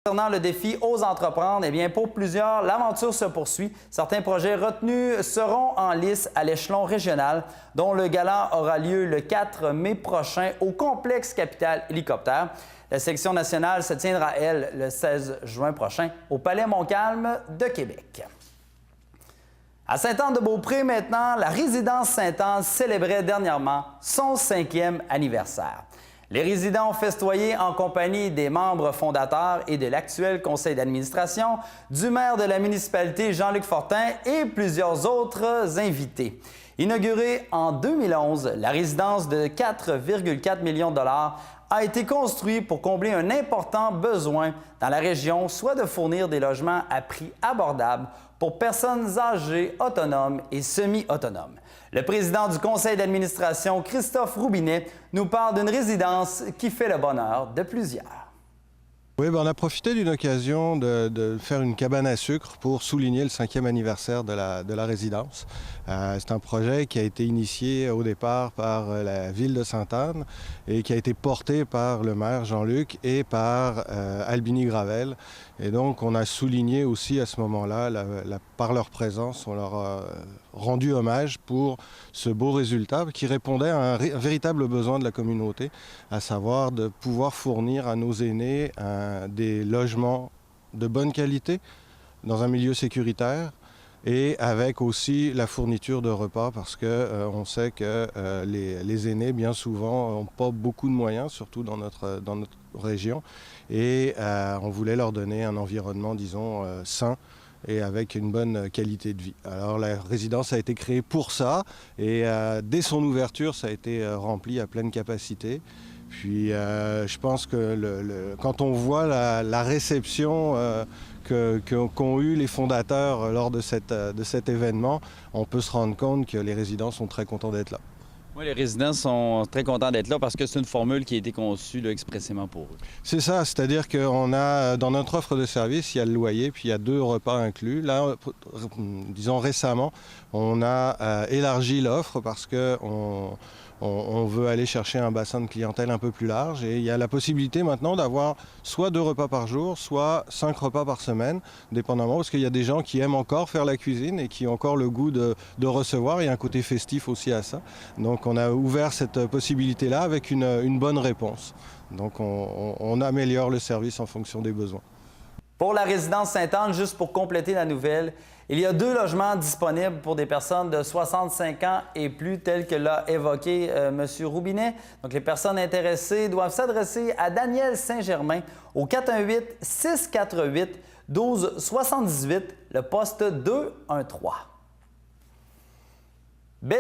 Concernant le défi Ose entreprendre, eh bien, pour plusieurs, l'aventure se poursuit. Certains projets retenus seront en lice à l'échelon régional, dont le gala aura lieu le 4 mai prochain au complexe Capital Hélicoptère. La sélection nationale se tiendra, elle, le 16 juin prochain au Palais Montcalm de Québec. À Sainte-Anne-de-Beaupré, maintenant, la résidence Sainte-Anne célébrait dernièrement son 5e anniversaire. Les résidents ont festoyé en compagnie des membres fondateurs et de l'actuel conseil d'administration, du maire de la municipalité Jean-Luc Fortin et plusieurs autres invités. Inaugurée en 2011, la résidence de 4,4 millions de dollars a été construite pour combler un important besoin dans la région, soit de fournir des logements à prix abordables pour personnes âgées, autonomes et semi-autonomes. Le président du conseil d'administration, Christophe Roubinet, nous parle d'une résidence qui fait le bonheur de plusieurs. Oui, on a profité d'une occasion de faire une cabane à sucre pour souligner le 5e anniversaire de la résidence. C'est un projet qui a été initié au départ par la ville de Sainte-Anne et qui a été porté par le maire Jean-Luc et par Albini Gravel. Et donc on a souligné aussi à ce moment-là, par leur présence, on leur a rendu hommage pour ce beau résultat qui répondait à un véritable besoin de la communauté, à savoir de pouvoir fournir à nos aînés des logements de bonne qualité dans un milieu sécuritaire et avec aussi la fourniture de repas parce que on sait que les aînés bien souvent n'ont pas beaucoup de moyens, surtout dans notre région, et on voulait leur donner un environnement, disons, sain et avec une bonne qualité de vie. Alors la résidence a été créée pour ça et dès son ouverture, ça a été rempli à pleine capacité. Puis je pense que quand on voit la réception qu'ont eu les fondateurs lors de cet événement, on peut se rendre compte que les résidents sont très contents d'être là. Oui, les résidents sont très contents d'être là parce que c'est une formule qui a été conçue là, expressément pour eux. C'est ça, c'est-à-dire qu'on a, dans notre offre de service, il y a le loyer, puis il y a 2 repas inclus. Là, disons récemment, on a élargi l'offre parce qu'on veut aller chercher un bassin de clientèle un peu plus large et il y a la possibilité maintenant d'avoir soit 2 repas par jour, soit 5 repas par semaine, dépendamment, parce qu'il y a des gens qui aiment encore faire la cuisine et qui ont encore le goût de recevoir. Il y a un côté festif aussi à ça. Donc on a ouvert cette possibilité-là avec une bonne réponse. Donc on améliore le service en fonction des besoins. Pour la résidence Sainte-Anne, juste pour compléter la nouvelle, il y a 2 logements disponibles pour des personnes de 65 ans et plus, tels que l'a évoqué M. Roubinet. Donc, les personnes intéressées doivent s'adresser à Daniel Saint-Germain au 418-648-1278, le poste 213. Belle